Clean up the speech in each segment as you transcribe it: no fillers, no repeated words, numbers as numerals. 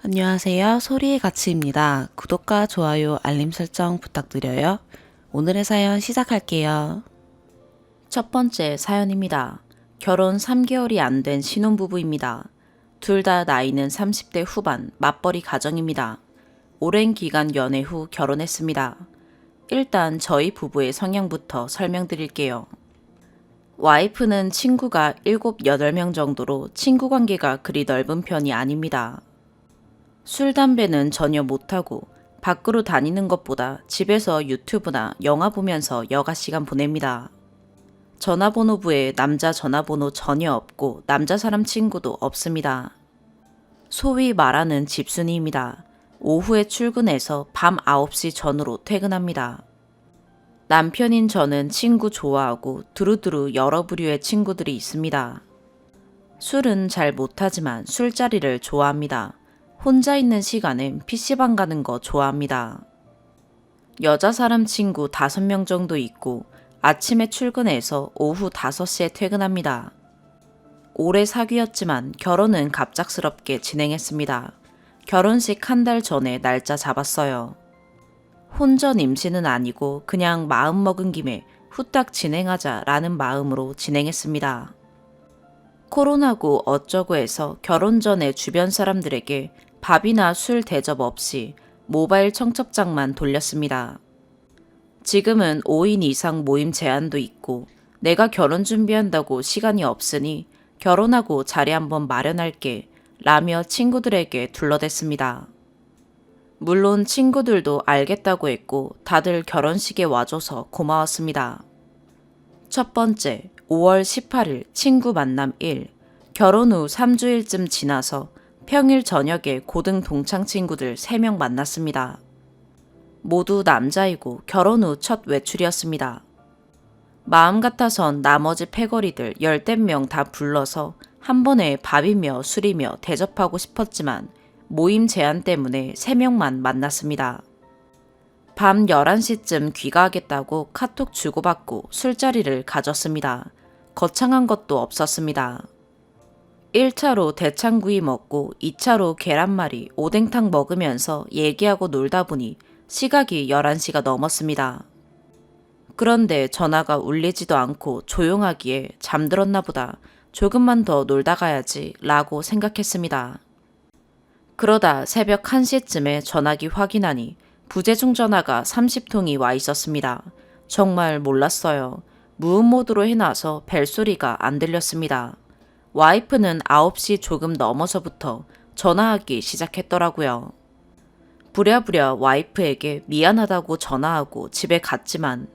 안녕하세요. 소리의 가치입니다. 구독과 좋아요, 알림 설정 부탁드려요. 오늘의 사연 시작할게요. 첫 번째 사연입니다. 결혼 3개월이 안 된 신혼부부입니다. 둘 다 나이는 30대 후반, 맞벌이 가정입니다. 오랜 기간 연애 후 결혼했습니다. 일단 저희 부부의 성향부터 설명드릴게요. 와이프는 친구가 7, 8명 정도로 친구 관계가 그리 넓은 편이 아닙니다. 술, 담배는 전혀 못하고 밖으로 다니는 것보다 집에서 유튜브나 영화 보면서 여가 시간 보냅니다. 전화번호부에 남자 전화번호 전혀 없고 남자 사람 친구도 없습니다. 소위 말하는 집순이입니다. 오후에 출근해서 밤 9시 전후로 퇴근합니다. 남편인 저는 친구 좋아하고 두루두루 여러 부류의 친구들이 있습니다. 술은 잘 못하지만 술자리를 좋아합니다. 혼자 있는 시간엔 PC방 가는 거 좋아합니다. 여자 사람 친구 5명 정도 있고 아침에 출근해서 오후 5시에 퇴근합니다. 오래 사귀었지만 결혼은 갑작스럽게 진행했습니다. 결혼식 한 달 전에 날짜 잡았어요. 혼전 임신은 아니고 그냥 마음 먹은 김에 후딱 진행하자라는 마음으로 진행했습니다. 코로나고 어쩌고 해서 결혼 전에 주변 사람들에게 밥이나 술 대접 없이 모바일 청첩장만 돌렸습니다. 지금은 5인 이상 모임 제한도 있고 내가 결혼 준비한다고 시간이 없으니 결혼하고 자리 한번 마련할게 라며 친구들에게 둘러댔습니다. 물론 친구들도 알겠다고 했고 다들 결혼식에 와줘서 고마웠습니다. 첫 번째, 5월 18일 친구 만남 1. 결혼 후 3주일쯤 지나서 평일 저녁에 고등 동창 친구들 3명 만났습니다. 모두 남자이고 결혼 후 첫 외출이었습니다. 마음 같아선 나머지 패거리들 10명 다 불러서 한 번에 밥이며 술이며 대접하고 싶었지만 모임 제한 때문에 3명만 만났습니다. 밤 11시쯤 귀가하겠다고 카톡 주고받고 술자리를 가졌습니다. 거창한 것도 없었습니다. 1차로 대창구이 먹고 2차로 계란말이, 오뎅탕 먹으면서 얘기하고 놀다 보니 시각이 11시가 넘었습니다. 그런데 전화가 울리지도 않고 조용하기에 잠들었나 보다 조금만 더 놀다 가야지 라고 생각했습니다. 그러다 새벽 1시쯤에 전화기 확인하니 부재중 전화가 30통이 와 있었습니다. 정말 몰랐어요. 무음 모드로 해놔서 벨소리가 안 들렸습니다. 와이프는 9시 조금 넘어서부터 전화하기 시작했더라고요. 부랴부랴 와이프에게 미안하다고 전화하고 집에 갔지만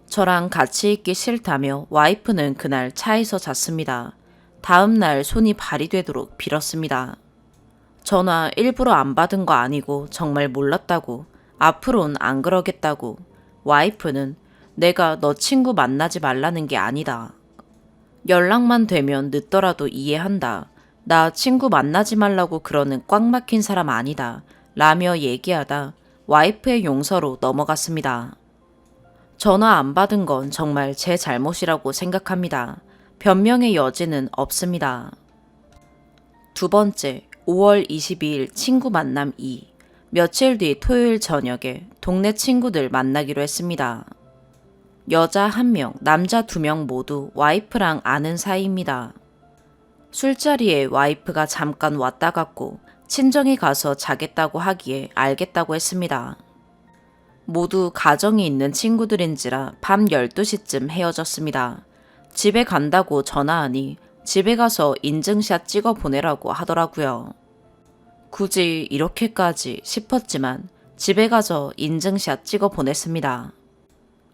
저랑 같이 있기 싫다며 와이프는 그날 차에서 잤습니다. 다음 날 손이 발이 되도록 빌었습니다. 전화 일부러 안 받은 거 아니고 정말 몰랐다고, 앞으로는 안 그러겠다고, 와이프는 내가 너 친구 만나지 말라는 게 아니다. 연락만 되면 늦더라도 이해한다. 나 친구 만나지 말라고 그러는 꽉 막힌 사람 아니다. 라며 얘기하다 와이프의 용서로 넘어갔습니다. 전화 안 받은 건 정말 제 잘못이라고 생각합니다. 변명의 여지는 없습니다. 두 번째, 5월 22일 친구 만남 2. 며칠 뒤 토요일 저녁에 동네 친구들 만나기로 했습니다. 여자 1명, 남자 2명 모두 와이프랑 아는 사이입니다. 술자리에 와이프가 잠깐 왔다 갔고 친정에 가서 자겠다고 하기에 알겠다고 했습니다. 모두 가정이 있는 친구들인지라 밤 12시쯤 헤어졌습니다. 집에 간다고 전화하니 집에 가서 인증샷 찍어 보내라고 하더라고요. 굳이 이렇게까지 싶었지만 집에 가서 인증샷 찍어 보냈습니다.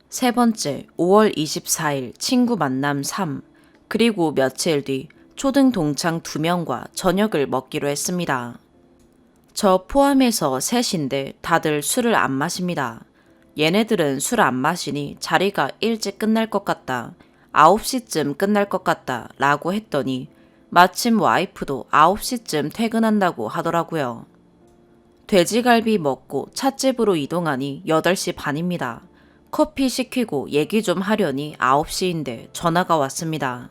세 번째, 5월 24일 친구 만남 3. 그리고 며칠 뒤 초등 동창 2명과 저녁을 먹기로 했습니다. 저 포함해서 셋인데 다들 술을 안 마십니다. 얘네들은 술 안 마시니 자리가 일찍 끝날 것 같다. 9시쯤 끝날 것 같다 라고 했더니 마침 와이프도 9시쯤 퇴근한다고 하더라고요. 돼지갈비 먹고 찻집으로 이동하니 8시 반입니다. 커피 시키고 얘기 좀 하려니 9시인데 전화가 왔습니다.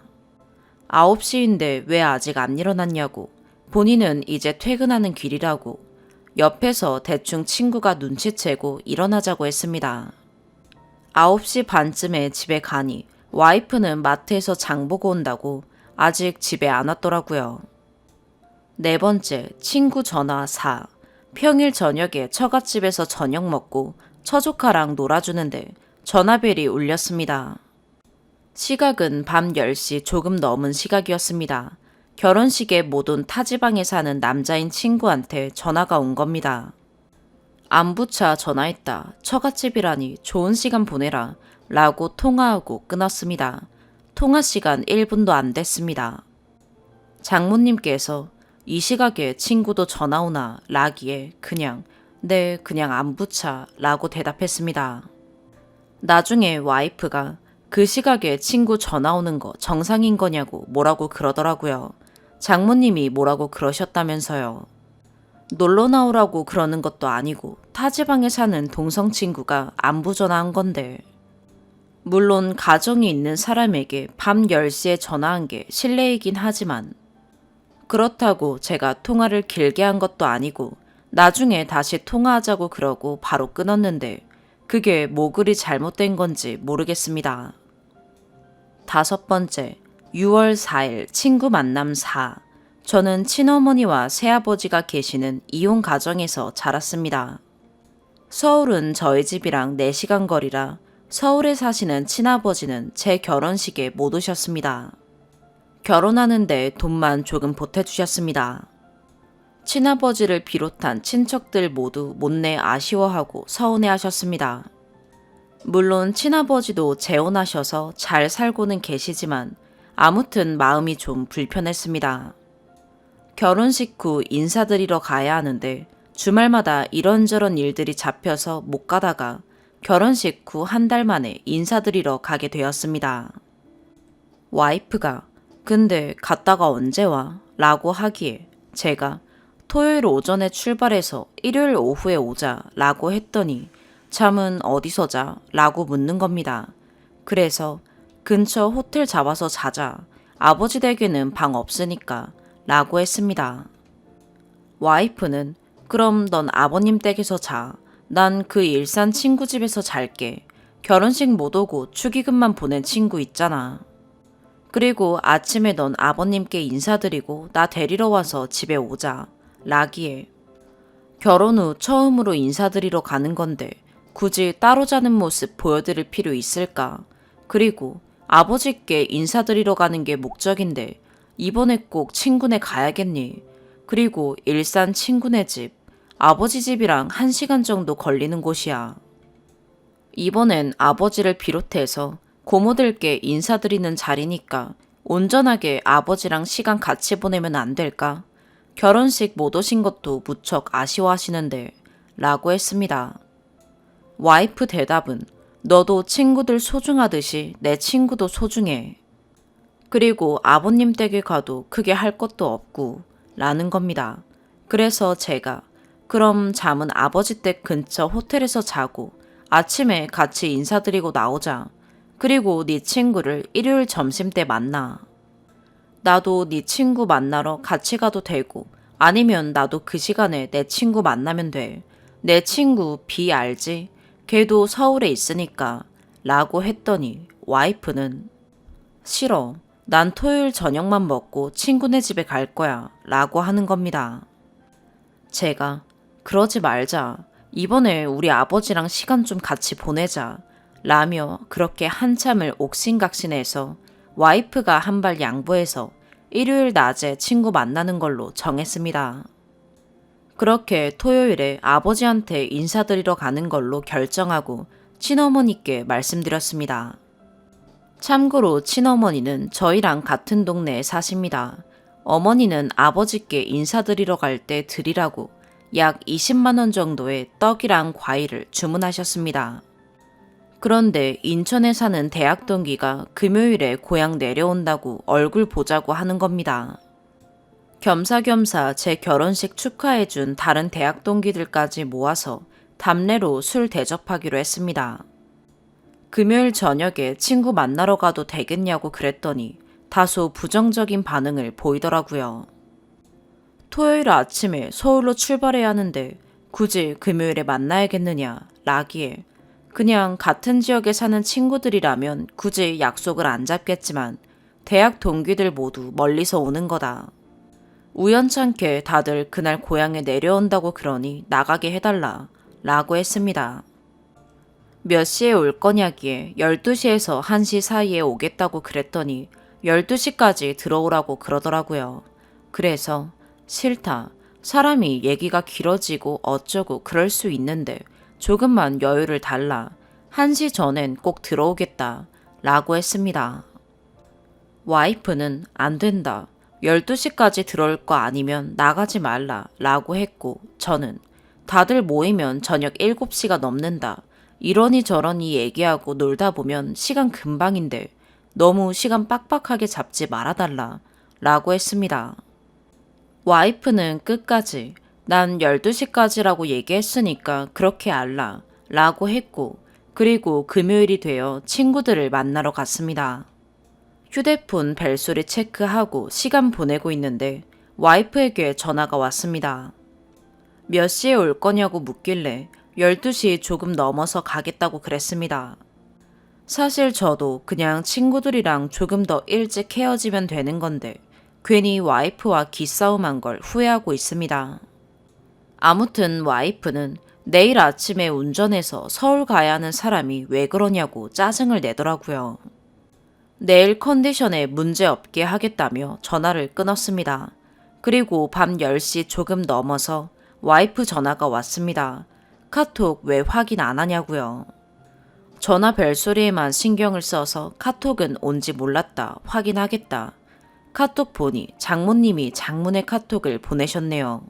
9시인데 왜 아직 안 일어났냐고. 본인은 이제 퇴근하는 길이라고 옆에서 대충 친구가 눈치채고 일어나자고 했습니다. 9시 반쯤에 집에 가니 와이프는 마트에서 장 보고 온다고 아직 집에 안 왔더라고요. 네 번째, 친구 전화 4. 평일 저녁에 처갓집에서 저녁 먹고 처조카랑 놀아주는데 전화벨이 울렸습니다. 시각은 밤 10시 조금 넘은 시각이었습니다. 결혼식에 못 온 타지방에 사는 남자인 친구한테 전화가 온 겁니다. 안부차 전화했다. 처갓집이라니 좋은 시간 보내라. 라고 통화하고 끊었습니다. 통화 시간 1분도 안 됐습니다. 장모님께서 이 시각에 친구도 전화 오나 라기에 그냥 안부차 라고 대답했습니다. 나중에 와이프가 그 시각에 친구 전화 오는 거 정상인 거냐고 뭐라고 그러더라고요. 장모님이 뭐라고 그러셨다면서요. 놀러 나오라고 그러는 것도 아니고 타지방에 사는 동성 친구가 안부 전화한 건데. 물론 가정이 있는 사람에게 밤 10시에 전화한 게 실례이긴 하지만 그렇다고 제가 통화를 길게 한 것도 아니고 나중에 다시 통화하자고 그러고 바로 끊었는데 그게 뭐 그리 잘못된 건지 모르겠습니다. 다섯 번째, 6월 4일 친구 만남 4. 저는 친어머니와 새아버지가 계시는 이혼 가정에서 자랐습니다. 서울은 저희 집이랑 4시간 거리라 서울에 사시는 친아버지는 제 결혼식에 못 오셨습니다. 결혼하는데 돈만 조금 보태주셨습니다. 친아버지를 비롯한 친척들 모두 못내 아쉬워하고 서운해하셨습니다. 물론 친아버지도 재혼하셔서 잘 살고는 계시지만 아무튼 마음이 좀 불편했습니다. 결혼식 후 인사드리러 가야 하는데 주말마다 이런저런 일들이 잡혀서 못 가다가 결혼식 후 한 달 만에 인사드리러 가게 되었습니다. 와이프가 근데 갔다가 언제 와? 라고 하기에 제가 토요일 오전에 출발해서 일요일 오후에 오자 라고 했더니 잠은 어디서 자? 라고 묻는 겁니다. 그래서 근처 호텔 잡아서 자자. 아버지 댁에는 방 없으니까 라고 했습니다. 와이프는 그럼 넌 아버님 댁에서 자. 난 그 일산 친구 집에서 잘게. 결혼식 못 오고 축의금만 보낸 친구 있잖아. 그리고 아침에 넌 아버님께 인사드리고 나 데리러 와서 집에 오자. 라기에 결혼 후 처음으로 인사드리러 가는 건데 굳이 따로 자는 모습 보여드릴 필요 있을까? 그리고 아버지께 인사드리러 가는 게 목적인데 이번에 꼭 친구네 가야겠니? 그리고 일산 친구네 집, 아버지 집이랑 1시간 정도 걸리는 곳이야. 이번엔 아버지를 비롯해서 고모들께 인사드리는 자리니까 온전하게 아버지랑 시간 같이 보내면 안 될까? 결혼식 못 오신 것도 무척 아쉬워하시는데 라고 했습니다. 와이프 대답은 너도 친구들 소중하듯이 내 친구도 소중해. 그리고 아버님 댁에 가도 크게 할 것도 없고 라는 겁니다. 그래서 제가 그럼 잠은 아버지 댁 근처 호텔에서 자고 아침에 같이 인사드리고 나오자. 그리고 네 친구를 일요일 점심때 만나. 나도 네 친구 만나러 같이 가도 되고 아니면 나도 그 시간에 내 친구 만나면 돼. 내 친구 B 알지? 걔도 서울에 있으니까 라고 했더니 와이프는 싫어. 난 토요일 저녁만 먹고 친구네 집에 갈 거야 라고 하는 겁니다. 제가 그러지 말자. 이번에 우리 아버지랑 시간 좀 같이 보내자. 라며 그렇게 한참을 옥신각신해서 와이프가 한 발 양보해서 일요일 낮에 친구 만나는 걸로 정했습니다. 그렇게 토요일에 아버지한테 인사드리러 가는 걸로 결정하고 친어머니께 말씀드렸습니다. 참고로 친어머니는 저희랑 같은 동네에 사십니다. 어머니는 아버지께 인사드리러 갈 때 드리라고 약 20만 원 정도의 떡이랑 과일을 주문하셨습니다. 그런데 인천에 사는 대학 동기가 금요일에 고향 내려온다고 얼굴 보자고 하는 겁니다. 겸사겸사 제 결혼식 축하해준 다른 대학 동기들까지 모아서 답례로 술 대접하기로 했습니다. 금요일 저녁에 친구 만나러 가도 되겠냐고 그랬더니 다소 부정적인 반응을 보이더라고요. 토요일 아침에 서울로 출발해야 하는데 굳이 금요일에 만나야겠느냐 라기에 그냥 같은 지역에 사는 친구들이라면 굳이 약속을 안 잡겠지만 대학 동기들 모두 멀리서 오는 거다. 우연찮게 다들 그날 고향에 내려온다고 그러니 나가게 해달라 라고 했습니다. 몇 시에 올 거냐기에 12시에서 1시 사이에 오겠다고 그랬더니 12시까지 들어오라고 그러더라고요. 그래서 싫다. 사람이 얘기가 길어지고 어쩌고 그럴 수 있는데 조금만 여유를 달라. 1시 전엔 꼭 들어오겠다. 라고 했습니다. 와이프는 안 된다. 12시까지 들어올 거 아니면 나가지 말라. 라고 했고 저는 다들 모이면 저녁 7시가 넘는다. 이러니 저러니 얘기하고 놀다 보면 시간 금방인데 너무 시간 빡빡하게 잡지 말아달라. 라고 했습니다. 와이프는 끝까지 난 12시까지라고 얘기했으니까 그렇게 알라. 라고 했고 그리고 금요일이 되어 친구들을 만나러 갔습니다. 휴대폰 벨소리 체크하고 시간 보내고 있는데 와이프에게 전화가 왔습니다. 몇 시에 올 거냐고 묻길래 12시 조금 넘어서 가겠다고 그랬습니다. 사실 저도 그냥 친구들이랑 조금 더 일찍 헤어지면 되는 건데 괜히 와이프와 기싸움한 걸 후회하고 있습니다. 아무튼 와이프는 내일 아침에 운전해서 서울 가야 하는 사람이 왜 그러냐고 짜증을 내더라고요. 내일 컨디션에 문제 없게 하겠다며 전화를 끊었습니다. 그리고 밤 10시 조금 넘어서 와이프 전화가 왔습니다. 카톡 왜 확인 안 하냐고요. 전화 벨소리에만 신경을 써서 카톡은 온지 몰랐다. 확인하겠다. 카톡 보니 장모님이 장문의 카톡을 보내셨네요.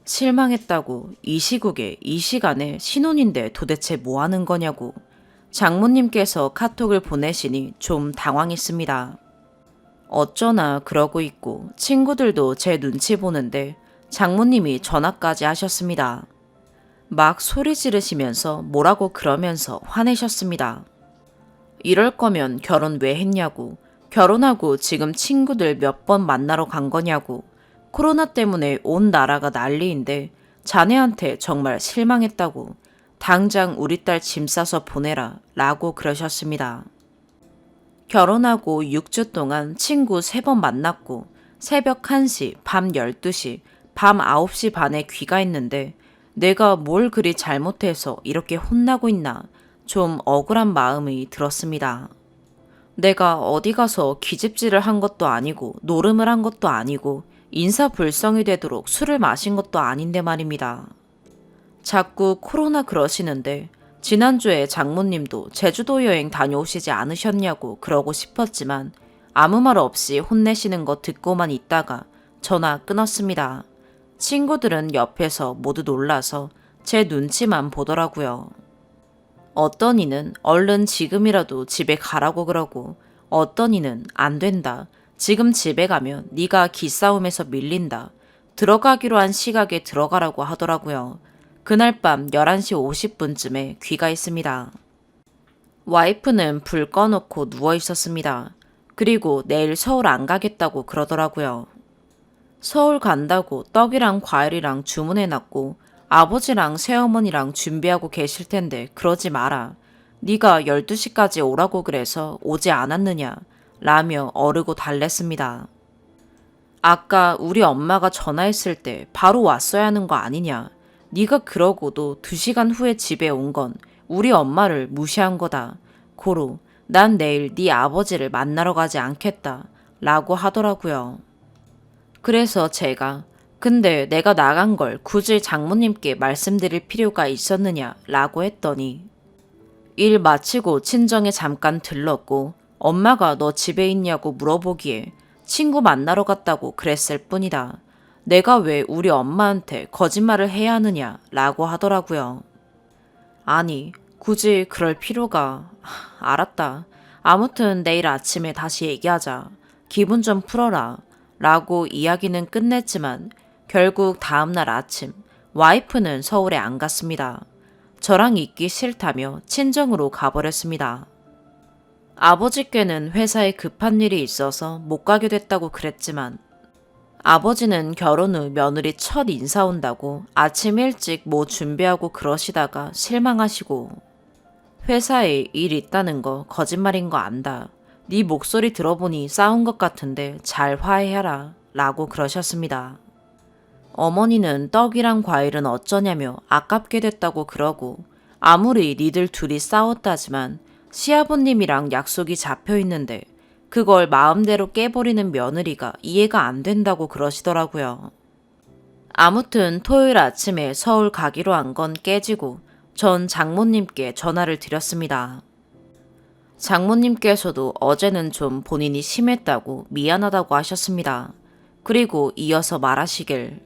실망했다고 이 시국에 이 시간에 신혼인데 도대체 뭐 하는 거냐고 장모님께서 카톡을 보내시니 좀 당황했습니다. 어쩌나 그러고 있고 친구들도 제 눈치 보는데 장모님이 전화까지 하셨습니다. 막 소리 지르시면서 뭐라고 그러면서 화내셨습니다. 이럴 거면 결혼 왜 했냐고, 결혼하고 지금 친구들 몇 번 만나러 간 거냐고, 코로나 때문에 온 나라가 난리인데 자네한테 정말 실망했다고, 당장 우리 딸 짐 싸서 보내라 라고 그러셨습니다. 결혼하고 6주 동안 친구 3번 만났고 새벽 1시, 밤 12시, 밤 9시 반에 귀가했는데 내가 뭘 그리 잘못해서 이렇게 혼나고 있나 좀 억울한 마음이 들었습니다. 내가 어디 가서 기집질을 한 것도 아니고 노름을 한 것도 아니고 인사불성이 되도록 술을 마신 것도 아닌데 말입니다. 자꾸 코로나 그러시는데 지난주에 장모님도 제주도 여행 다녀오시지 않으셨냐고 그러고 싶었지만 아무 말 없이 혼내시는 거 듣고만 있다가 전화 끊었습니다. 친구들은 옆에서 모두 놀라서 제 눈치만 보더라고요. 어떤 이는 얼른 지금이라도 집에 가라고 그러고 어떤 이는 안 된다. 지금 집에 가면 네가 기싸움에서 밀린다. 들어가기로 한 시각에 들어가라고 하더라고요. 그날 밤 11시 50분쯤에 귀가했습니다. 와이프는 불 꺼놓고 누워 있었습니다. 그리고 내일 서울 안 가겠다고 그러더라고요. 서울 간다고 떡이랑 과일이랑 주문해놨고 아버지랑 새어머니랑 준비하고 계실 텐데 그러지 마라. 네가 12시까지 오라고 그래서 오지 않았느냐 라며 어르고 달랬습니다. 아까 우리 엄마가 전화했을 때 바로 왔어야 하는 거 아니냐. 네가 그러고도 2시간 후에 집에 온 건 우리 엄마를 무시한 거다. 고로 난 내일 네 아버지를 만나러 가지 않겠다 라고 하더라고요. 그래서 제가 근데 내가 나간 걸 굳이 장모님께 말씀드릴 필요가 있었느냐 라고 했더니 일 마치고 친정에 잠깐 들렀고 엄마가 너 집에 있냐고 물어보기에 친구 만나러 갔다고 그랬을 뿐이다. 내가 왜 우리 엄마한테 거짓말을 해야 하느냐 라고 하더라고요. 아니 굳이 그럴 필요가... 알았다. 아무튼 내일 아침에 다시 얘기하자. 기분 좀 풀어라 라고 이야기는 끝냈지만 결국 다음날 아침 와이프는 서울에 안 갔습니다. 저랑 있기 싫다며 친정으로 가버렸습니다. 아버지께는 회사에 급한 일이 있어서 못 가게 됐다고 그랬지만 아버지는 결혼 후 며느리 첫 인사 온다고 아침 일찍 뭐 준비하고 그러시다가 실망하시고 회사에 일 있다는 거 거짓말인 거 안다. 네 목소리 들어보니 싸운 것 같은데 잘 화해하라 라고 그러셨습니다. 어머니는 떡이랑 과일은 어쩌냐며 아깝게 됐다고 그러고 아무리 니들 둘이 싸웠다지만 시아버님이랑 약속이 잡혀 있는데 그걸 마음대로 깨버리는 며느리가 이해가 안 된다고 그러시더라고요. 아무튼 토요일 아침에 서울 가기로 한 건 깨지고 전 장모님께 전화를 드렸습니다. 장모님께서도 어제는 좀 본인이 심했다고 미안하다고 하셨습니다. 그리고 이어서 말하시길.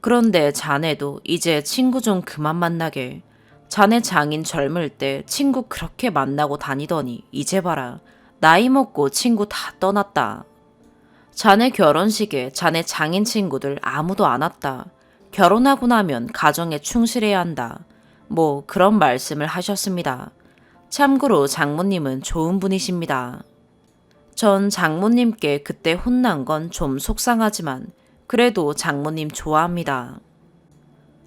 그런데 자네도 이제 친구 좀 그만 만나게. 자네 장인 젊을 때 친구 그렇게 만나고 다니더니 이제 봐라. 나이 먹고 친구 다 떠났다. 자네 결혼식에 자네 장인 친구들 아무도 안 왔다. 결혼하고 나면 가정에 충실해야 한다. 뭐 그런 말씀을 하셨습니다. 참고로 장모님은 좋은 분이십니다. 전 장모님께 그때 혼난 건 좀 속상하지만 그래도 장모님 좋아합니다.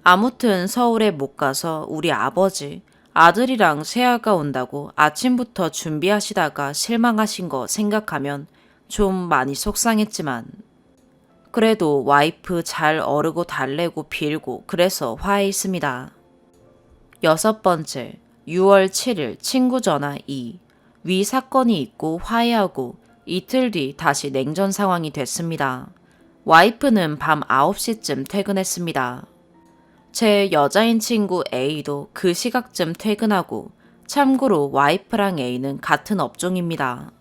아무튼 서울에 못 가서 우리 아버지, 아들이랑 새아가 온다고 아침부터 준비하시다가 실망하신 거 생각하면 좀 많이 속상했지만 그래도 와이프 잘 어르고 달래고 빌고 그래서 화해했습니다. 6번째, 6월 7일 친구 전화 2. 위 사건이 있고 화해하고 이틀 뒤 다시 냉전 상황이 됐습니다. 와이프는 밤 9시쯤 퇴근했습니다. 제 여자인 친구 A도 그 시각쯤 퇴근하고 참고로 와이프랑 A는 같은 업종입니다.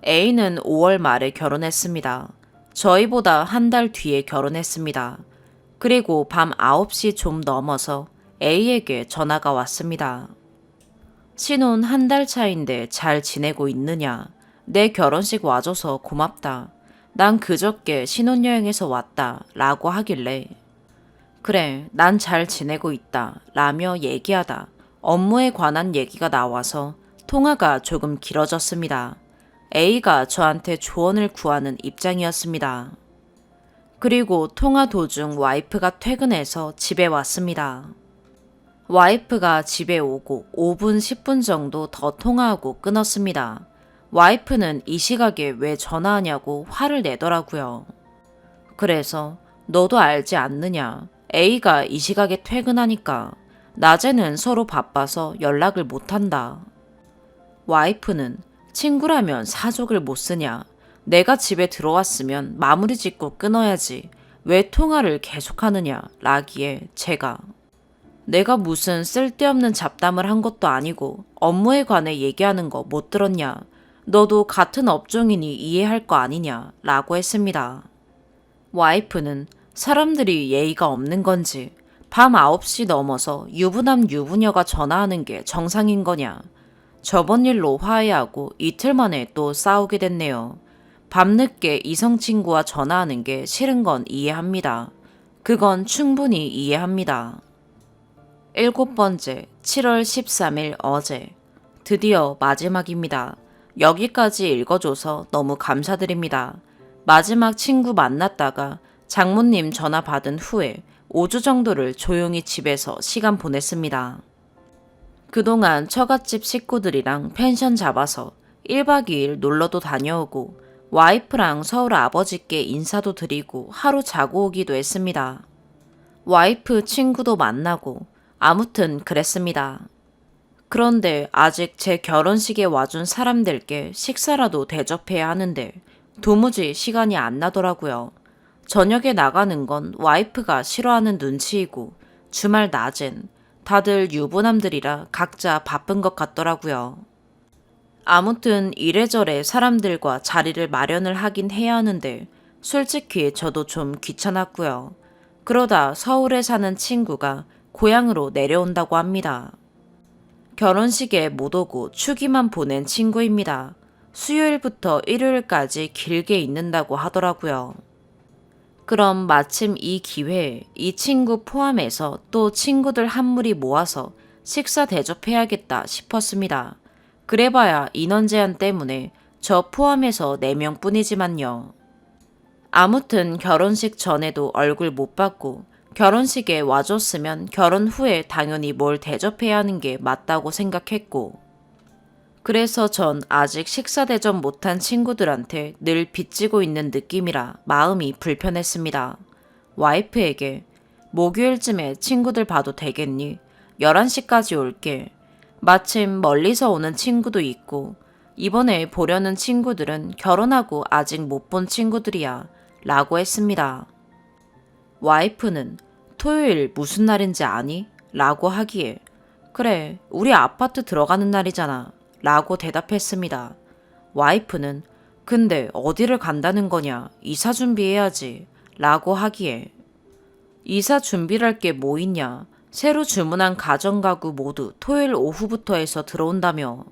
A는 5월 말에 결혼했습니다. 저희보다 한 달 뒤에 결혼했습니다. 그리고 밤 9시 좀 넘어서 A에게 전화가 왔습니다. 신혼 한 달 차인데 잘 지내고 있느냐? 내 결혼식 와줘서 고맙다. 난 그저께 신혼여행에서 왔다 라고 하길래 그래, 난 잘 지내고 있다 라며 얘기하다 업무에 관한 얘기가 나와서 통화가 조금 길어졌습니다. A가 저한테 조언을 구하는 입장이었습니다. 그리고 통화 도중 와이프가 퇴근해서 집에 왔습니다. 와이프가 집에 오고 5분, 10분 정도 더 통화하고 끊었습니다. 와이프는 이 시각에 왜 전화하냐고 화를 내더라고요. 그래서 너도 알지 않느냐. A가 이 시각에 퇴근하니까 낮에는 서로 바빠서 연락을 못한다. 와이프는 친구라면 사족을 못 쓰냐. 내가 집에 들어왔으면 마무리 짓고 끊어야지. 왜 통화를 계속하느냐 라기에 제가 내가 무슨 쓸데없는 잡담을 한 것도 아니고 업무에 관해 얘기하는 거 못 들었냐. 너도 같은 업종이니 이해할 거 아니냐 라고 했습니다. 와이프는 사람들이 예의가 없는 건지 밤 9시 넘어서 유부남 유부녀가 전화하는 게 정상인 거냐. 저번 일로 화해하고 이틀 만에 또 싸우게 됐네요. 밤늦게 이성 친구와 전화하는 게 싫은 건 이해합니다. 그건 충분히 이해합니다. 7번째, 7월 13일 어제. 드디어 마지막입니다. 여기까지 읽어줘서 너무 감사드립니다. 마지막 친구 만났다가 장모님 전화 받은 후에 5주 정도를 조용히 집에서 시간 보냈습니다. 그동안 처갓집 식구들이랑 펜션 잡아서 1박 2일 놀러도 다녀오고 와이프랑 서울 아버지께 인사도 드리고 하루 자고 오기도 했습니다. 와이프 친구도 만나고 아무튼 그랬습니다. 그런데 아직 제 결혼식에 와준 사람들께 식사라도 대접해야 하는데 도무지 시간이 안 나더라고요. 저녁에 나가는 건 와이프가 싫어하는 눈치이고 주말 낮엔 다들 유부남들이라 각자 바쁜 것 같더라고요. 아무튼 이래저래 사람들과 자리를 마련을 하긴 해야 하는데 솔직히 저도 좀 귀찮았고요. 그러다 서울에 사는 친구가 고향으로 내려온다고 합니다. 결혼식에 못 오고 추기만 보낸 친구입니다. 수요일부터 일요일까지 길게 있는다고 하더라고요. 그럼 마침 이 기회에 이 친구 포함해서 또 친구들 한 무리 모아서 식사 대접해야겠다 싶었습니다. 그래봐야 인원 제한 때문에 저 포함해서 4명 뿐이지만요. 아무튼 결혼식 전에도 얼굴 못 봤고 결혼식에 와줬으면 결혼 후에 당연히 뭘 대접해야 하는 게 맞다고 생각했고 그래서 전 아직 식사 대접 못한 친구들한테 늘 빚지고 있는 느낌이라 마음이 불편했습니다. 와이프에게 목요일쯤에 친구들 봐도 되겠니? 11시까지 올게. 마침 멀리서 오는 친구도 있고 이번에 보려는 친구들은 결혼하고 아직 못 본 친구들이야 라고 했습니다. 와이프는 토요일 무슨 날인지 아니? 라고 하기에 그래 우리 아파트 들어가는 날이잖아 라고 대답했습니다. 와이프는 근데 어디를 간다는 거냐 이사 준비해야지 라고 하기에 이사 준비할 게 뭐 있냐 새로 주문한 가전가구 모두 토요일 오후부터 해서 들어온다며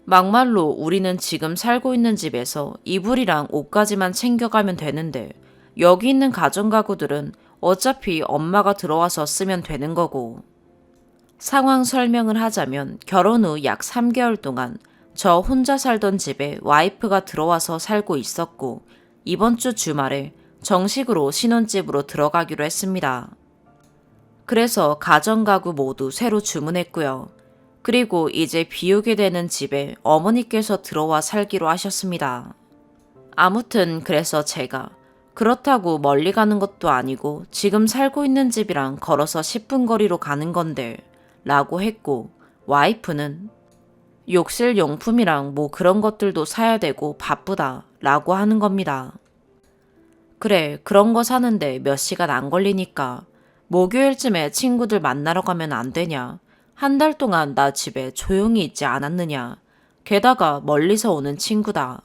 막말로 우리는 지금 살고 있는 집에서 이불이랑 옷까지만 챙겨가면 되는데 여기 있는 가전가구들은 어차피 엄마가 들어와서 쓰면 되는 거고 상황 설명을 하자면 결혼 후 약 3개월 동안 저 혼자 살던 집에 와이프가 들어와서 살고 있었고 이번 주 주말에 정식으로 신혼집으로 들어가기로 했습니다. 그래서 가전가구 모두 새로 주문했고요. 그리고 이제 비우게 되는 집에 어머니께서 들어와 살기로 하셨습니다. 아무튼 그래서 제가 그렇다고 멀리 가는 것도 아니고 지금 살고 있는 집이랑 걸어서 10분 거리로 가는 건데 라고 했고 와이프는 욕실 용품이랑 뭐 그런 것들도 사야 되고 바쁘다 라고 하는 겁니다. 그래 그런 거 사는데 몇 시간 안 걸리니까 목요일쯤에 친구들 만나러 가면 안 되냐. 한 달 동안 나 집에 조용히 있지 않았느냐. 게다가 멀리서 오는 친구다.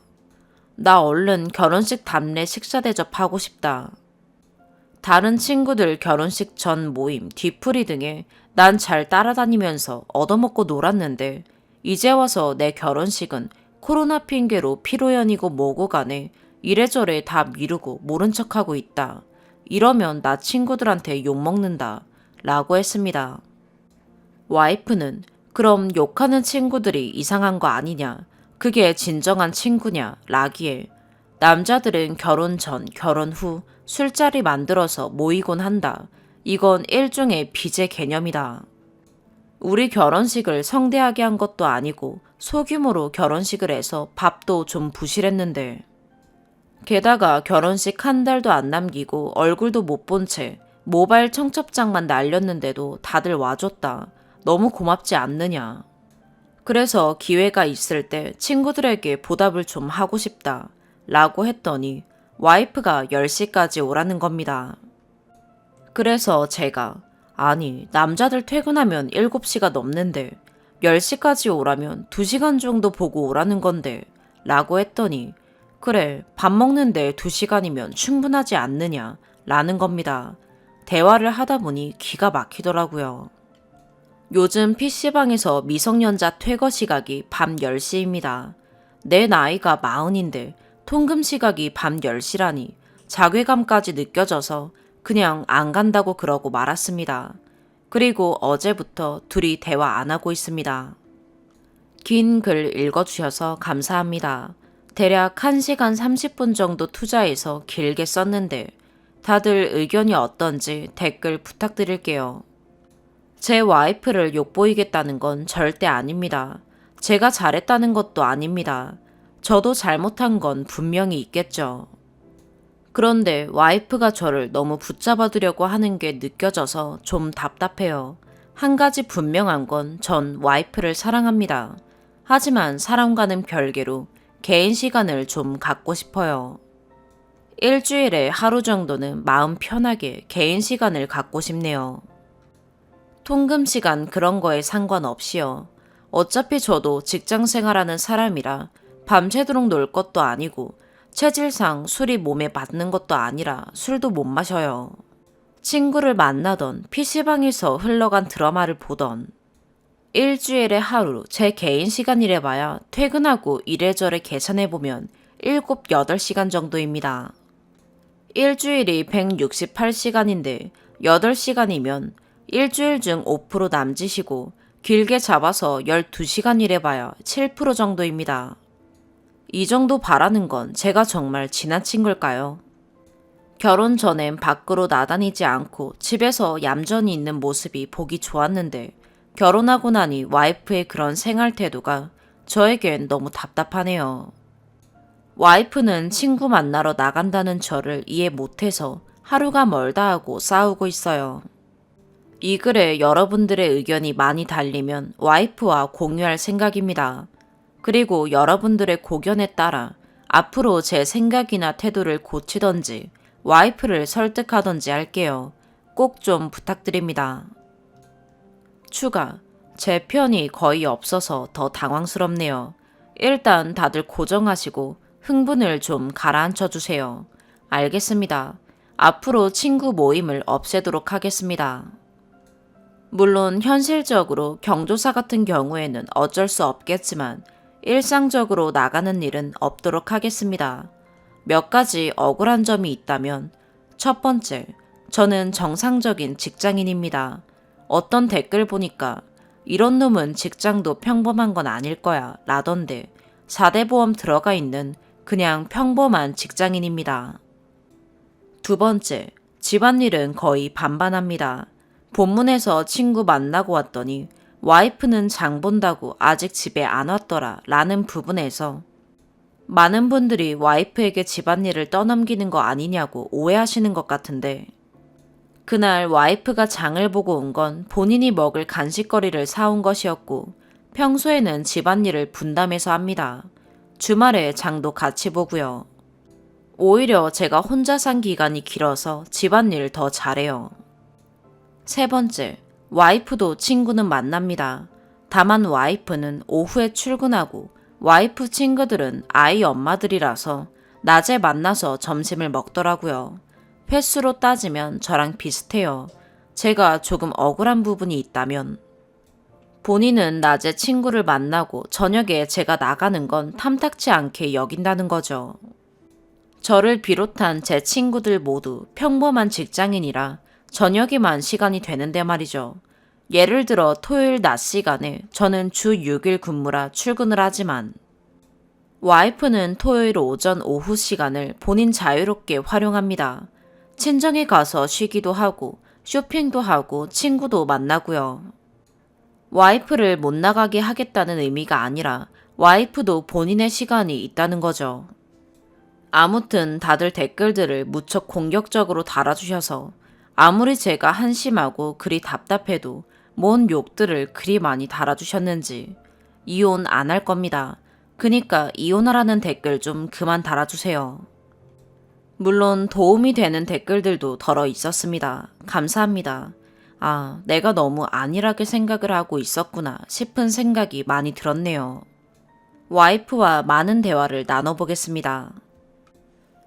나 얼른 결혼식 답례 식사 대접하고 싶다. 다른 친구들 결혼식 전 모임, 뒤풀이 등에 난 잘 따라다니면서 얻어먹고 놀았는데 이제 와서 내 결혼식은 코로나 핑계로 피로연이고 뭐고 간에 이래저래 다 미루고 모른 척하고 있다. 이러면 나 친구들한테 욕먹는다. 라고 했습니다. 와이프는 그럼 욕하는 친구들이 이상한 거 아니냐. 그게 진정한 친구냐. 라기에 남자들은 결혼 전, 결혼 후 술자리 만들어서 모이곤 한다. 이건 일종의 빚의 개념이다. 우리 결혼식을 성대하게 한 것도 아니고 소규모로 결혼식을 해서 밥도 좀 부실했는데 게다가 결혼식 한 달도 안 남기고 얼굴도 못 본 채 모바일 청첩장만 날렸는데도 다들 와줬다. 너무 고맙지 않느냐. 그래서 기회가 있을 때 친구들에게 보답을 좀 하고 싶다. 라고 했더니 와이프가 10시까지 오라는 겁니다. 그래서 제가 아니 남자들 퇴근하면 7시가 넘는데 10시까지 오라면 2시간 정도 보고 오라는 건데 라고 했더니 그래 밥 먹는데 2시간이면 충분하지 않느냐 라는 겁니다. 대화를 하다 보니 기가 막히더라고요. 요즘 PC방에서 미성년자 퇴거 시각이 밤 10시입니다. 내 나이가 40인데 통금 시각이 밤 10시라니 자괴감까지 느껴져서 그냥 안 간다고 그러고 말았습니다. 그리고 어제부터 둘이 대화 안 하고 있습니다. 긴 글 읽어주셔서 감사합니다. 대략 1시간 30분 정도 투자해서 길게 썼는데 다들 의견이 어떤지 댓글 부탁드릴게요. 제 와이프를 욕보이겠다는 건 절대 아닙니다. 제가 잘했다는 것도 아닙니다. 저도 잘못한 건 분명히 있겠죠. 그런데 와이프가 저를 너무 붙잡아두려고 하는 게 느껴져서 좀 답답해요. 한 가지 분명한 건 전 와이프를 사랑합니다. 하지만 사랑과는 별개로 개인 시간을 좀 갖고 싶어요. 일주일에 하루 정도는 마음 편하게 개인 시간을 갖고 싶네요. 통금 시간 그런 거에 상관없이요. 어차피 저도 직장 생활하는 사람이라 밤새도록 놀 것도 아니고 체질상 술이 몸에 맞는 것도 아니라 술도 못 마셔요. 친구를 만나던 PC방에서 흘러간 드라마를 보던 일주일에 하루 제 개인 시간이래 봐야 퇴근하고 이래저래 계산해보면 7, 8시간 정도입니다. 일주일이 168시간인데 8시간이면 일주일 중 5% 남짓이고 길게 잡아서 12시간 일해봐야 7% 정도입니다. 이 정도 바라는 건 제가 정말 지나친 걸까요? 결혼 전엔 밖으로 나다니지 않고 집에서 얌전히 있는 모습이 보기 좋았는데 결혼하고 나니 와이프의 그런 생활 태도가 저에겐 너무 답답하네요. 와이프는 친구 만나러 나간다는 저를 이해 못해서 하루가 멀다 하고 싸우고 있어요. 이 글에 여러분들의 의견이 많이 달리면 와이프와 공유할 생각입니다. 그리고 여러분들의 고견에 따라 앞으로 제 생각이나 태도를 고치던지 와이프를 설득하던지 할게요. 꼭 좀 부탁드립니다. 추가. 제 편이 거의 없어서 더 당황스럽네요. 일단 다들 고정하시고 흥분을 좀 가라앉혀 주세요. 알겠습니다. 앞으로 친구 모임을 없애도록 하겠습니다. 물론 현실적으로 경조사 같은 경우에는 어쩔 수 없겠지만 일상적으로 나가는 일은 없도록 하겠습니다. 몇 가지 억울한 점이 있다면 첫 번째, 저는 정상적인 직장인입니다. 어떤 댓글 보니까 이런 놈은 직장도 평범한 건 아닐 거야 라던데 4대 보험 들어가 있는 그냥 평범한 직장인입니다. 두 번째, 집안일은 거의 반반합니다. 본문에서 친구 만나고 왔더니 와이프는 장 본다고 아직 집에 안 왔더라 라는 부분에서 많은 분들이 와이프에게 집안일을 떠넘기는 거 아니냐고 오해하시는 것 같은데 그날 와이프가 장을 보고 온 건 본인이 먹을 간식거리를 사온 것이었고 평소에는 집안일을 분담해서 합니다. 주말에 장도 같이 보고요. 오히려 제가 혼자 산 기간이 길어서 집안일 더 잘해요. 세 번째, 와이프도 친구는 만납니다. 다만 와이프는 오후에 출근하고 와이프 친구들은 아이 엄마들이라서 낮에 만나서 점심을 먹더라고요. 횟수로 따지면 저랑 비슷해요. 제가 조금 억울한 부분이 있다면 본인은 낮에 친구를 만나고 저녁에 제가 나가는 건 탐탁치 않게 여긴다는 거죠. 저를 비롯한 제 친구들 모두 평범한 직장인이라 저녁에만 시간이 되는데 말이죠. 예를 들어 토요일 낮 시간에 저는 주 6일 근무라 출근을 하지만 와이프는 토요일 오전 오후 시간을 본인 자유롭게 활용합니다. 친정에 가서 쉬기도 하고 쇼핑도 하고 친구도 만나고요. 와이프를 못 나가게 하겠다는 의미가 아니라 와이프도 본인의 시간이 있다는 거죠. 아무튼 다들 댓글들을 무척 공격적으로 달아주셔서 아무리 제가 한심하고 그리 답답해도 뭔 욕들을 그리 많이 달아주셨는지 이혼 안 할 겁니다. 그니까 이혼하라는 댓글 좀 그만 달아주세요. 물론 도움이 되는 댓글들도 덜어 있었습니다. 감사합니다. 아, 내가 너무 안일하게 생각을 하고 있었구나 싶은 생각이 많이 들었네요. 와이프와 많은 대화를 나눠보겠습니다.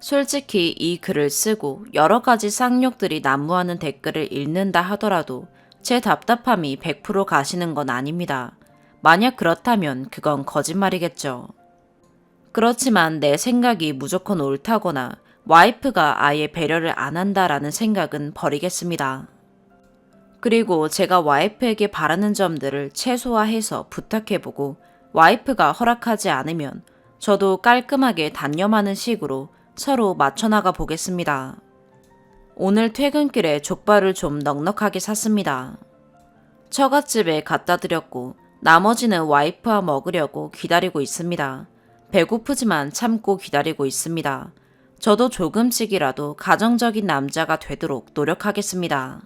솔직히 이 글을 쓰고 여러 가지 쌍욕들이 난무하는 댓글을 읽는다 하더라도 제 답답함이 100% 가시는 건 아닙니다. 만약 그렇다면 그건 거짓말이겠죠. 그렇지만 내 생각이 무조건 옳다거나 와이프가 아예 배려를 안 한다라는 생각은 버리겠습니다. 그리고 제가 와이프에게 바라는 점들을 최소화해서 부탁해보고 와이프가 허락하지 않으면 저도 깔끔하게 단념하는 식으로 서로 맞춰나가 보겠습니다. 오늘 퇴근길에 족발을 좀 넉넉하게 샀습니다. 처갓집에 갖다 드렸고 나머지는 와이프와 먹으려고 기다리고 있습니다. 배고프지만 참고 기다리고 있습니다. 저도 조금씩이라도 가정적인 남자가 되도록 노력하겠습니다.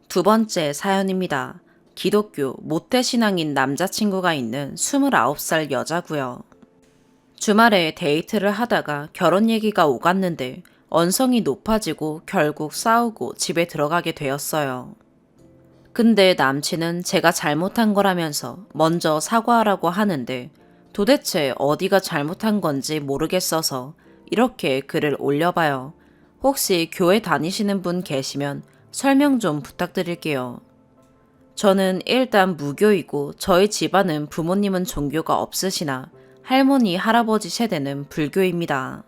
두 번째 사연입니다. 기독교 모태신앙인 남자친구가 있는 29살 여자고요. 주말에 데이트를 하다가 결혼 얘기가 오갔는데 언성이 높아지고 결국 싸우고 집에 들어가게 되었어요. 근데 남친은 제가 잘못한 거라면서 먼저 사과하라고 하는데 도대체 어디가 잘못한 건지 모르겠어서 이렇게 글을 올려봐요. 혹시 교회 다니시는 분 계시면 설명 좀 부탁드릴게요. 저는 일단 무교이고 저희 집안은 부모님은 종교가 없으시나 할머니, 할아버지 세대는 불교입니다.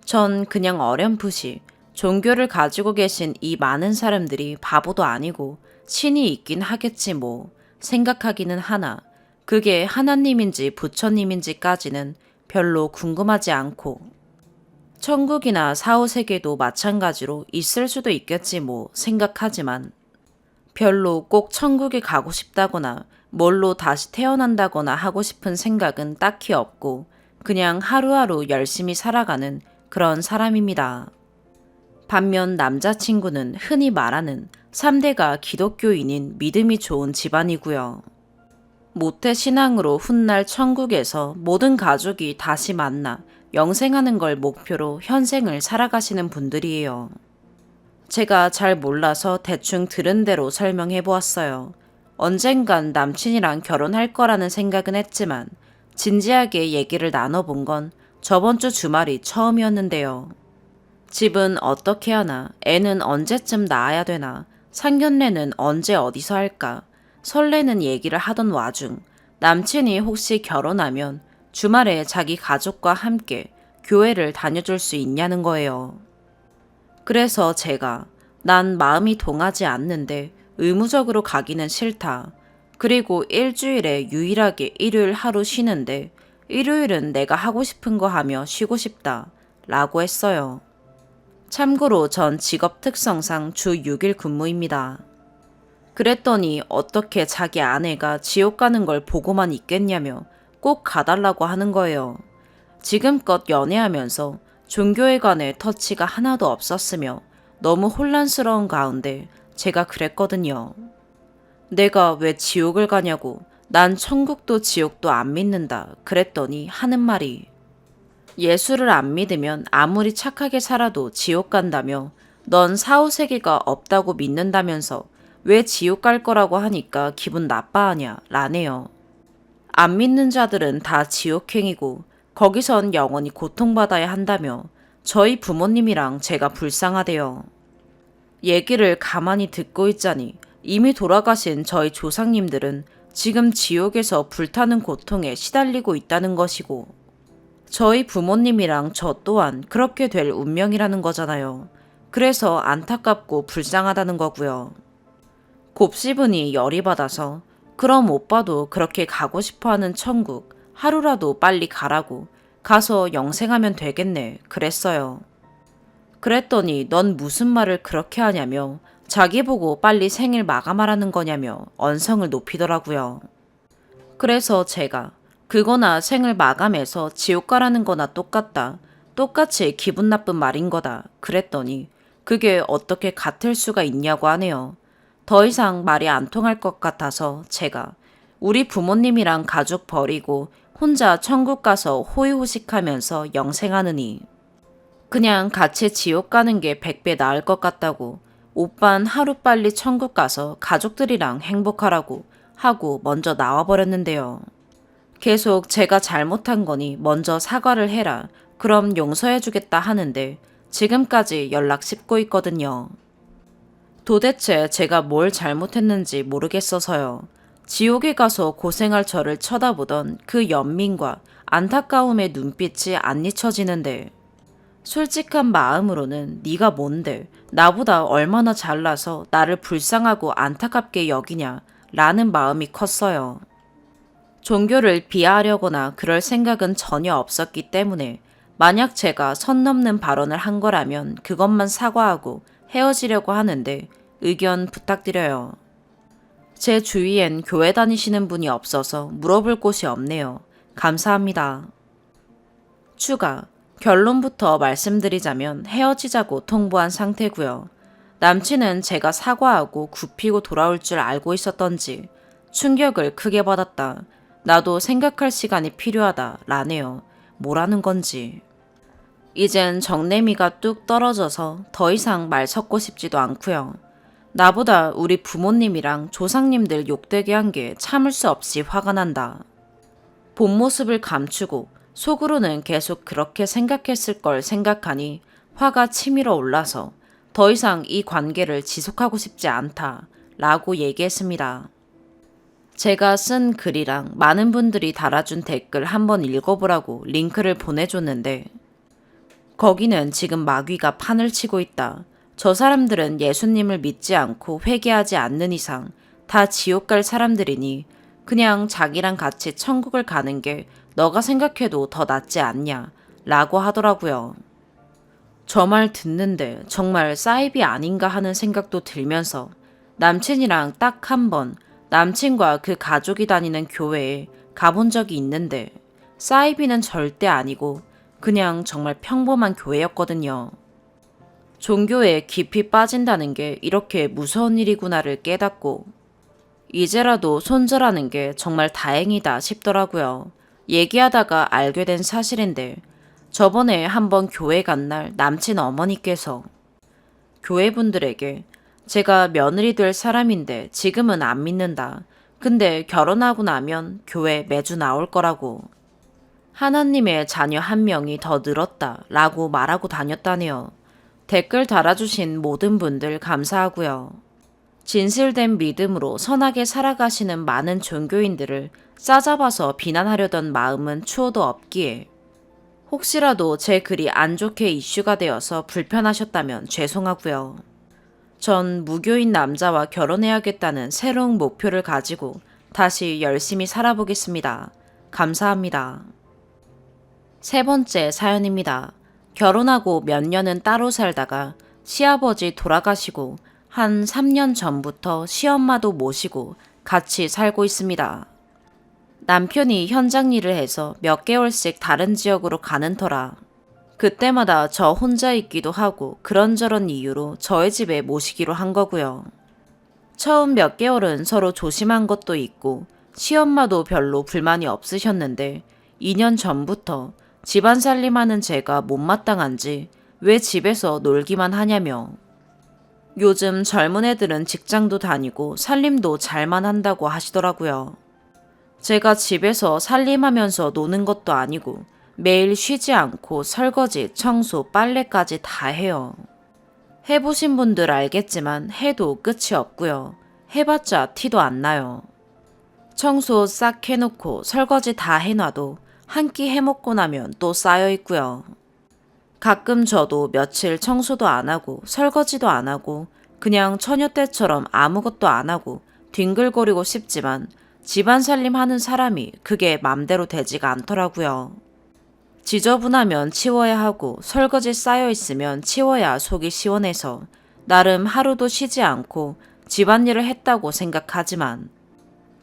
전 그냥 어렴풋이 종교를 가지고 계신 이 많은 사람들이 바보도 아니고 신이 있긴 하겠지 뭐 생각하기는 하나 그게 하나님인지 부처님인지까지는 별로 궁금하지 않고 천국이나 사후세계도 마찬가지로 있을 수도 있겠지 뭐 생각하지만 별로 꼭 천국에 가고 싶다거나 뭘로 다시 태어난다거나 하고 싶은 생각은 딱히 없고 그냥 하루하루 열심히 살아가는 그런 사람입니다. 반면 남자친구는 흔히 말하는 3대가 기독교인인 믿음이 좋은 집안이고요. 모태신앙으로 훗날 천국에서 모든 가족이 다시 만나 영생하는 걸 목표로 현생을 살아가시는 분들이에요. 제가 잘 몰라서 대충 들은 대로 설명해 보았어요. 언젠간 남친이랑 결혼할 거라는 생각은 했지만 진지하게 얘기를 나눠본 건 저번 주 주말이 처음이었는데요. 집은 어떻게 하나, 애는 언제쯤 낳아야 되나, 상견례는 언제 어디서 할까, 설레는 얘기를 하던 와중 남친이 혹시 결혼하면 주말에 자기 가족과 함께 교회를 다녀줄 수 있냐는 거예요. 그래서 제가 난 마음이 동하지 않는데 의무적으로 가기는 싫다. 그리고 일주일에 유일하게 일요일 하루 쉬는데 일요일은 내가 하고 싶은 거 하며 쉬고 싶다. 라고 했어요. 참고로 전 직업 특성상 주 6일 근무입니다. 그랬더니 어떻게 자기 아내가 지옥 가는 걸 보고만 있겠냐며 꼭 가달라고 하는 거예요. 지금껏 연애하면서 종교에 관해 터치가 하나도 없었으며 너무 혼란스러운 가운데 제가 그랬거든요. 내가 왜 지옥을 가냐고, 난 천국도 지옥도 안 믿는다 그랬더니 하는 말이 예수를 안 믿으면 아무리 착하게 살아도 지옥 간다며 넌 사후세계가 없다고 믿는다면서 왜 지옥 갈 거라고 하니까 기분 나빠하냐 라네요. 안 믿는 자들은 다 지옥행이고 거기선 영원히 고통받아야 한다며 저희 부모님이랑 제가 불쌍하대요. 얘기를 가만히 듣고 있자니 이미 돌아가신 저희 조상님들은 지금 지옥에서 불타는 고통에 시달리고 있다는 것이고 저희 부모님이랑 저 또한 그렇게 될 운명이라는 거잖아요. 그래서 안타깝고 불쌍하다는 거고요. 곱씹으니 열이 받아서 그럼 오빠도 그렇게 가고 싶어하는 천국 하루라도 빨리 가라고 가서 영생하면 되겠네 그랬어요. 그랬더니 넌 무슨 말을 그렇게 하냐며 자기 보고 빨리 생일 마감하라는 거냐며 언성을 높이더라고요. 그래서 제가 그거나 생을 마감해서 지옥 가라는 거나 똑같다. 똑같이 기분 나쁜 말인 거다. 그랬더니 그게 어떻게 같을 수가 있냐고 하네요. 더 이상 말이 안 통할 것 같아서 제가 우리 부모님이랑 가족 버리고 혼자 천국 가서 호의호식하면서 영생하느니 그냥 같이 지옥 가는 게 100배 나을 것 같다고 오빤 하루빨리 천국 가서 가족들이랑 행복하라고 하고 먼저 나와버렸는데요. 계속 제가 잘못한 거니 먼저 사과를 해라. 그럼 용서해주겠다 하는데 지금까지 연락 씹고 있거든요. 도대체 제가 뭘 잘못했는지 모르겠어서요. 지옥에 가서 고생할 저를 쳐다보던 그 연민과 안타까움의 눈빛이 안 잊혀지는데 솔직한 마음으로는 네가 뭔데 나보다 얼마나 잘나서 나를 불쌍하고 안타깝게 여기냐 라는 마음이 컸어요. 종교를 비하하려거나 그럴 생각은 전혀 없었기 때문에 만약 제가 선 넘는 발언을 한 거라면 그것만 사과하고 헤어지려고 하는데 의견 부탁드려요. 제 주위엔 교회 다니시는 분이 없어서 물어볼 곳이 없네요. 감사합니다. 추가. 결론부터 말씀드리자면 헤어지자고 통보한 상태고요. 남친은 제가 사과하고 굽히고 돌아올 줄 알고 있었던지 충격을 크게 받았다. 나도 생각할 시간이 필요하다 라네요. 뭐라는 건지. 이젠 정내미가 뚝 떨어져서 더 이상 말 섞고 싶지도 않고요. 나보다 우리 부모님이랑 조상님들 욕되게 한 게 참을 수 없이 화가 난다. 본 모습을 감추고 속으로는 계속 그렇게 생각했을 걸 생각하니 화가 치밀어 올라서 더 이상 이 관계를 지속하고 싶지 않다 라고 얘기했습니다. 제가 쓴 글이랑 많은 분들이 달아준 댓글 한번 읽어보라고 링크를 보내줬는데 거기는 지금 마귀가 판을 치고 있다. 저 사람들은 예수님을 믿지 않고 회개하지 않는 이상 다 지옥 갈 사람들이니 그냥 자기랑 같이 천국을 가는 게 너가 생각해도 더 낫지 않냐 라고 하더라고요. 저 말 듣는데 정말 사이비 아닌가 하는 생각도 들면서 남친이랑 딱 한 번 남친과 그 가족이 다니는 교회에 가본 적이 있는데 사이비는 절대 아니고 그냥 정말 평범한 교회였거든요. 종교에 깊이 빠진다는 게 이렇게 무서운 일이구나를 깨닫고 이제라도 손절하는 게 정말 다행이다 싶더라고요. 얘기하다가 알게 된 사실인데 저번에 한번 교회 간 날 남친 어머니께서 교회 분들에게 제가 며느리 될 사람인데 지금은 안 믿는다. 근데 결혼하고 나면 교회 매주 나올 거라고. 하나님의 자녀 한 명이 더 늘었다 라고 말하고 다녔다네요. 댓글 달아주신 모든 분들 감사하고요. 진실된 믿음으로 선하게 살아가시는 많은 종교인들을 싸잡아서 비난하려던 마음은 추호도 없기에 혹시라도 제 글이 안 좋게 이슈가 되어서 불편하셨다면 죄송하고요. 전 무교인 남자와 결혼해야겠다는 새로운 목표를 가지고 다시 열심히 살아보겠습니다. 감사합니다. 세 번째 사연입니다. 결혼하고 몇 년은 따로 살다가 시아버지 돌아가시고 한 3년 전부터 시엄마도 모시고 같이 살고 있습니다. 남편이 현장 일을 해서 몇 개월씩 다른 지역으로 가는 터라 그때마다 저 혼자 있기도 하고 그런저런 이유로 저의 집에 모시기로 한 거고요. 처음 몇 개월은 서로 조심한 것도 있고 시엄마도 별로 불만이 없으셨는데 2년 전부터 집안 살림하는 제가 못마땅한지 왜 집에서 놀기만 하냐며 요즘 젊은 애들은 직장도 다니고 살림도 잘만 한다고 하시더라고요. 제가 집에서 살림하면서 노는 것도 아니고 매일 쉬지 않고 설거지, 청소, 빨래까지 다 해요. 해보신 분들 알겠지만 해도 끝이 없고요. 해봤자 티도 안 나요. 청소 싹 해놓고 설거지 다 해놔도 한 끼 해먹고 나면 또 쌓여 있고요. 가끔 저도 며칠 청소도 안 하고 설거지도 안 하고 그냥 처녀 때처럼 아무것도 안 하고 뒹글거리고 싶지만 집안 살림하는 사람이 그게 맘대로 되지가 않더라고요. 지저분하면 치워야 하고 설거지 쌓여 있으면 치워야 속이 시원해서 나름 하루도 쉬지 않고 집안일을 했다고 생각하지만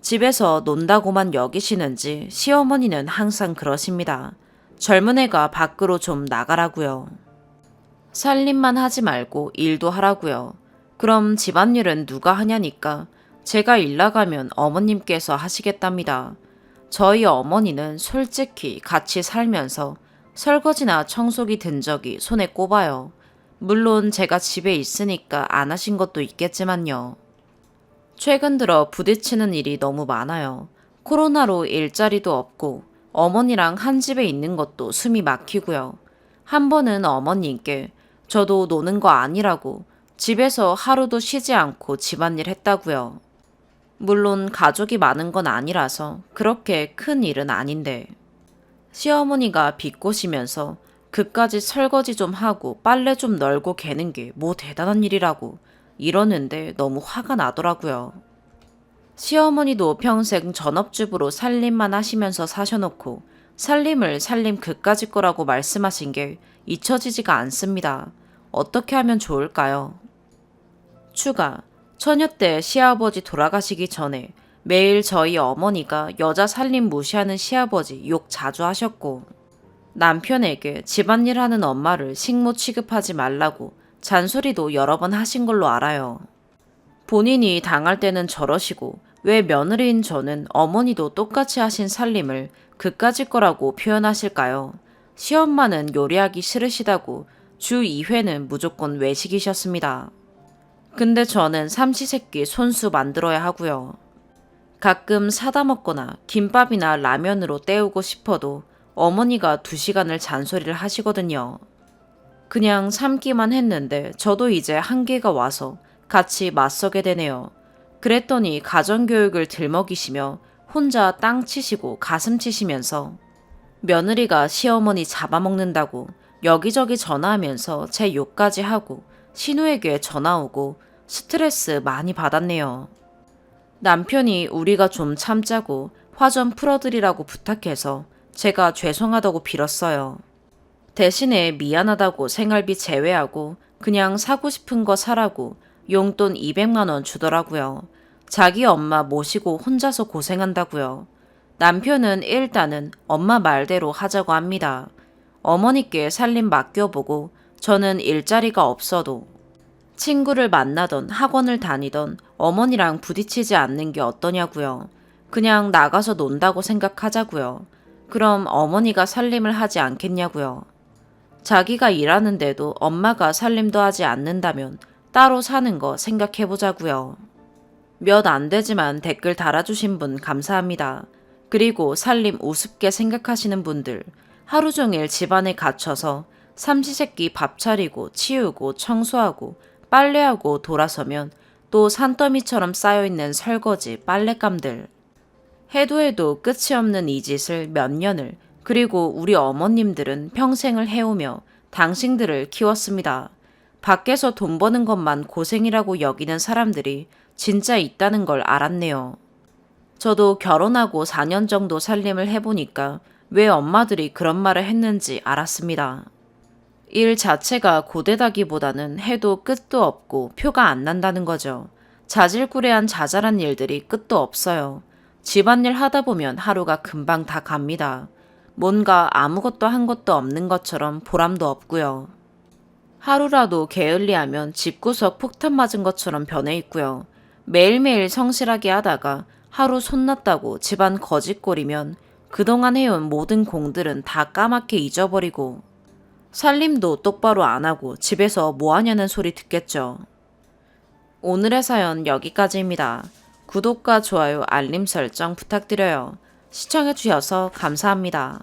집에서 논다고만 여기시는지 시어머니는 항상 그러십니다. 젊은 애가 밖으로 좀 나가라고요. 살림만 하지 말고 일도 하라고요. 그럼 집안일은 누가 하냐니까 제가 일 나가면 어머님께서 하시겠답니다. 저희 어머니는 솔직히 같이 살면서 설거지나 청소기 든 적이 손에 꼽아요. 물론 제가 집에 있으니까 안 하신 것도 있겠지만요. 최근 들어 부딪히는 일이 너무 많아요. 코로나로 일자리도 없고 어머니랑 한 집에 있는 것도 숨이 막히고요. 한 번은 어머님께 저도 노는 거 아니라고 집에서 하루도 쉬지 않고 집안일 했다고요. 물론 가족이 많은 건 아니라서 그렇게 큰 일은 아닌데 시어머니가 비꼬시면서 그까지 설거지 좀 하고 빨래 좀 널고 개는 게 뭐 대단한 일이라고 이러는데 너무 화가 나더라고요. 시어머니도 평생 전업주부로 살림만 하시면서 사셔놓고 살림을 살림 그까짓 거라고 말씀하신 게 잊혀지지가 않습니다. 어떻게 하면 좋을까요? 추가, 처녀 때 시아버지 돌아가시기 전에 매일 저희 어머니가 여자 살림 무시하는 시아버지 욕 자주 하셨고 남편에게 집안일 하는 엄마를 식모 취급하지 말라고 잔소리도 여러 번 하신 걸로 알아요. 본인이 당할 때는 저러시고 왜 며느리인 저는 어머니도 똑같이 하신 살림을 그까짓 거라고 표현하실까요? 시엄마는 요리하기 싫으시다고 주 2회는 무조건 외식이셨습니다. 근데 저는 삼시세끼 손수 만들어야 하고요. 가끔 사다 먹거나 김밥이나 라면으로 때우고 싶어도 어머니가 2시간을 잔소리를 하시거든요. 그냥 참기만 했는데 저도 이제 한계가 와서 같이 맞서게 되네요. 그랬더니 가정교육을 들먹이시며 혼자 땅 치시고 가슴 치시면서 며느리가 시어머니 잡아먹는다고 여기저기 전화하면서 제 욕까지 하고 신우에게 전화 오고 스트레스 많이 받았네요. 남편이 우리가 좀 참자고 화 좀 풀어드리라고 부탁해서 제가 죄송하다고 빌었어요. 대신에 미안하다고 생활비 제외하고 그냥 사고 싶은 거 사라고 용돈 200만 원 주더라고요. 자기 엄마 모시고 혼자서 고생한다고요. 남편은 일단은 엄마 말대로 하자고 합니다. 어머니께 살림 맡겨보고 저는 일자리가 없어도 친구를 만나던 학원을 다니던 어머니랑 부딪히지 않는 게 어떠냐고요. 그냥 나가서 논다고 생각하자고요. 그럼 어머니가 살림을 하지 않겠냐고요. 자기가 일하는데도 엄마가 살림도 하지 않는다면 따로 사는 거 생각해보자고요. 몇 안 되지만 댓글 달아주신 분 감사합니다. 그리고 살림 우습게 생각하시는 분들, 하루 종일 집안에 갇혀서 삼시세끼 밥 차리고 치우고 청소하고 빨래하고 돌아서면 또 산더미처럼 쌓여있는 설거지, 빨랫감들. 해도 해도 끝이 없는 이 짓을 몇 년을, 그리고 우리 어머님들은 평생을 해오며 당신들을 키웠습니다. 밖에서 돈 버는 것만 고생이라고 여기는 사람들이 진짜 있다는 걸 알았네요. 저도 결혼하고 4년 정도 살림을 해보니까 왜 엄마들이 그런 말을 했는지 알았습니다. 일 자체가 고되다기보다는 해도 끝도 없고 표가 안 난다는 거죠. 자질구레한 자잘한 일들이 끝도 없어요. 집안일 하다 보면 하루가 금방 다 갑니다. 뭔가 아무것도 한 것도 없는 것처럼 보람도 없고요. 하루라도 게을리하면 집구석 폭탄 맞은 것처럼 변해 있고요. 매일매일 성실하게 하다가 하루 손났다고 집안 거짓골이면 그동안 해온 모든 공들은 다 까맣게 잊어버리고 살림도 똑바로 안 하고 집에서 뭐 하냐는 소리 듣겠죠. 오늘의 사연 여기까지입니다. 구독과 좋아요, 알림 설정 부탁드려요. 시청해주셔서 감사합니다.